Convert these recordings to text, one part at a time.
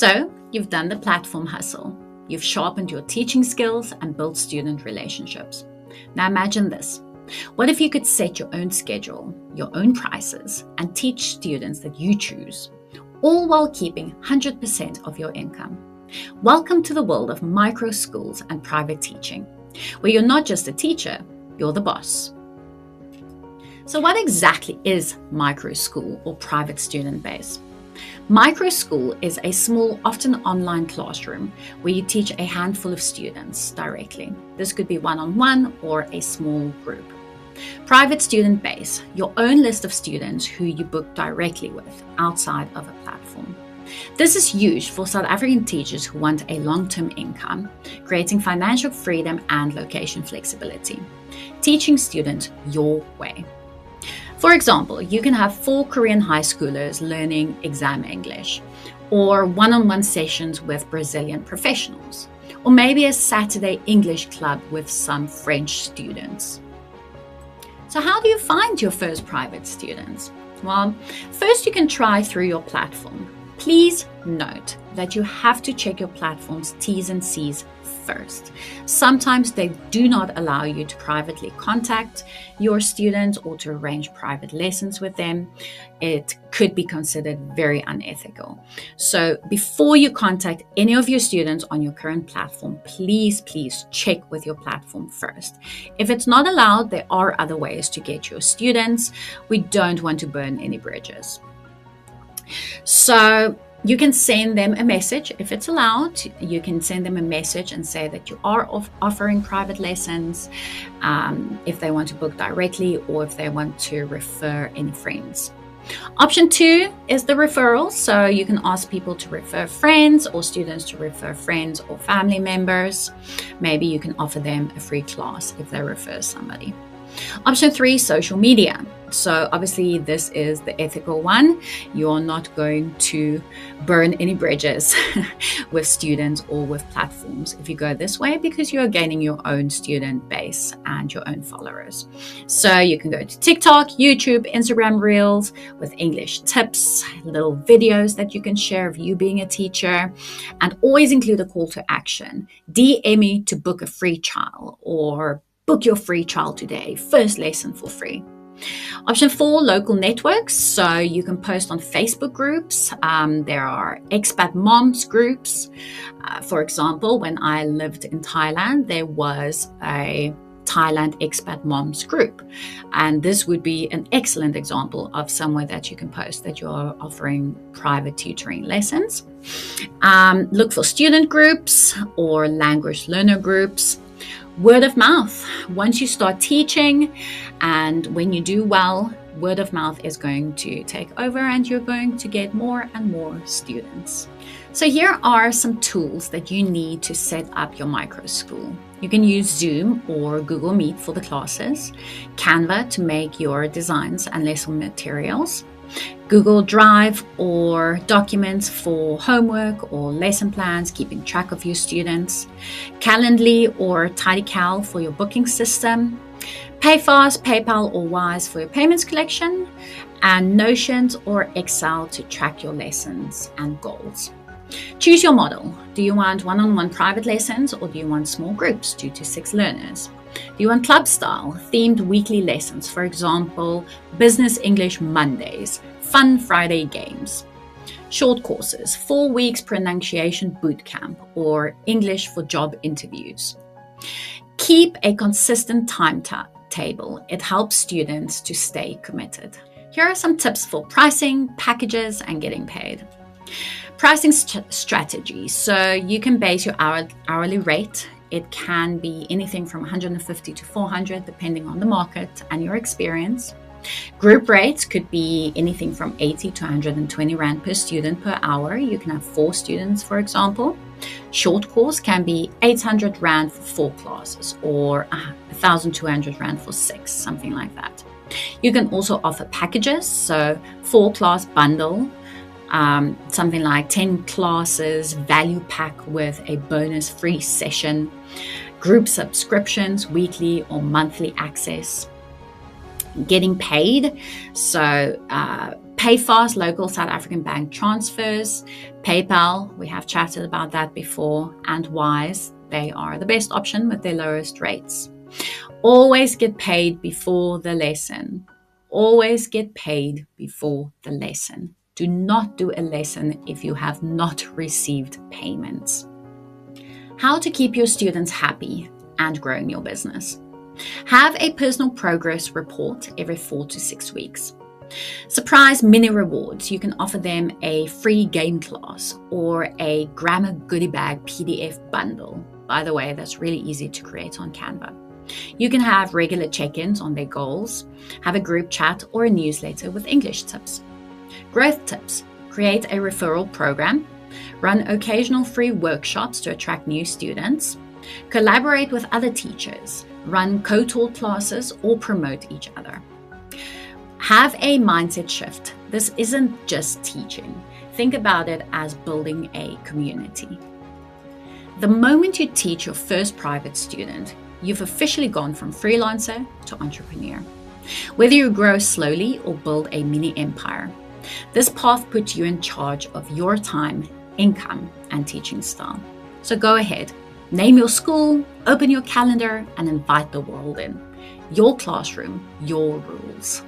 So you've done the platform hustle. You've sharpened your teaching skills and built student relationships. Now imagine this. What if you could set your own schedule, your own prices, and teach students that you choose, all while keeping 100% of your income? Welcome to the world of micro schools and private teaching, where you're not just a teacher, you're the boss. So what exactly is micro school or private student base? Micro school is a small, often online classroom where you teach a handful of students directly. This could be one-on-one or a small group. Private student base, your own list of students who you book directly with outside of a platform. This is used for South African teachers who want a long-term income, creating financial freedom and location flexibility, teaching students your way. For example, you can have 4 Korean high schoolers learning exam English, or one-on-one sessions with Brazilian professionals, or maybe a Saturday English club with some French students. So how do you find your first private students? Well, first you can try through your platform. Please note that you have to check your platform's T's and C's first. Sometimes they do not allow you to privately contact your students or to arrange private lessons with them. It could be considered very unethical. So before you contact any of your students on your current platform, please check with your platform first. If it's not allowed, there are other ways to get your students. We don't want to burn any bridges. So you can send them a message if it's allowed. You can send them a message and say that you are offering private lessons if they want to book directly or if they want to refer any friends. Option 2 is the referral. So you can ask people to refer friends or students to refer friends or family members. Maybe you can offer them a free class if they refer somebody. Option 3, social media. So obviously this is the ethical one. You're not going to burn any bridges with students or with platforms if you go this way, because you're gaining your own student base and your own followers. So you can go to TikTok, YouTube, Instagram Reels with English tips, little videos that you can share of you being a teacher, and always include a call to action. DM me to book a free trial, or book your free trial today, first lesson for free. Option 4, local networks. So you can post on Facebook groups. There are expat moms groups. For example, when I lived in Thailand, there was a Thailand expat moms group. And this would be an excellent example of somewhere that you can post that you're offering private tutoring lessons. Look for student groups or language learner groups. Word of mouth. Once you start teaching and when you do well, word of mouth is going to take over and you're going to get more and more students. So here are some tools that you need to set up your micro school. You can use Zoom or Google Meet for the classes, Canva to make your designs and lesson materials, Google Drive or documents for homework or lesson plans, keeping track of your students, Calendly or TidyCal for your booking system, PayFast, PayPal or Wise for your payments collection, and Notions or Excel to track your lessons and goals. Choose your model. Do you want one-on-one private lessons or do you want small groups, 2 to 6 learners? Do you want club style, themed weekly lessons, for example, Business English Mondays, Fun Friday games? Short courses, 4 weeks pronunciation bootcamp, or English for job interviews. Keep a consistent timetable. It helps students to stay committed. Here are some tips for pricing, packages, and getting paid. Pricing strategy. So you can base your hourly rate. It can be anything from 150 to 400, depending on the market and your experience. Group rates could be anything from 80 to 120 Rand per student per hour. You can have 4 students, for example. Short course can be 800 Rand for 4 classes or 1,200 Rand for 6, something like that. You can also offer packages, so 4-class bundle, something like 10 classes, value pack with a bonus free session, group subscriptions, weekly or monthly access. Getting paid, so Pay fast local South African bank transfers. PayPal, we have chatted about that before, and Wise, they are the best option with their lowest rates. Always get paid before the lesson. Always get paid before the lesson. Do not do a lesson if you have not received payments. How to keep your students happy and growing your business. Have a personal progress report every 4 to 6 weeks. Surprise mini rewards. You can offer them a free game class or a grammar goodie bag PDF bundle. By the way, that's really easy to create on Canva. You can have regular check-ins on their goals, have a group chat or a newsletter with English tips. Growth tips. Create a referral program. Run occasional free workshops to attract new students. Collaborate with other teachers. Run co-taught classes or promote each other. Have a mindset shift. This isn't just teaching. Think about it as building a community. The moment you teach your first private student, you've officially gone from freelancer to entrepreneur. Whether you grow slowly or build a mini empire, this path puts you in charge of your time, income, and teaching style. So go ahead, name your school, open your calendar, and invite the world in. Your classroom, your rules.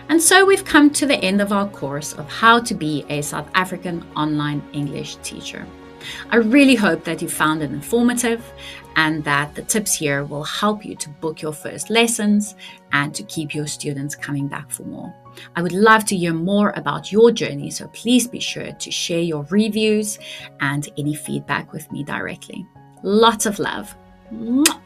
And so we've come to the end of our course of how to be a South African online English teacher. I really hope that you found it informative and that the tips here will help you to book your first lessons and to keep your students coming back for more. I would love to hear more about your journey, so please be sure to share your reviews and any feedback with me directly. Lots of love. Mwah.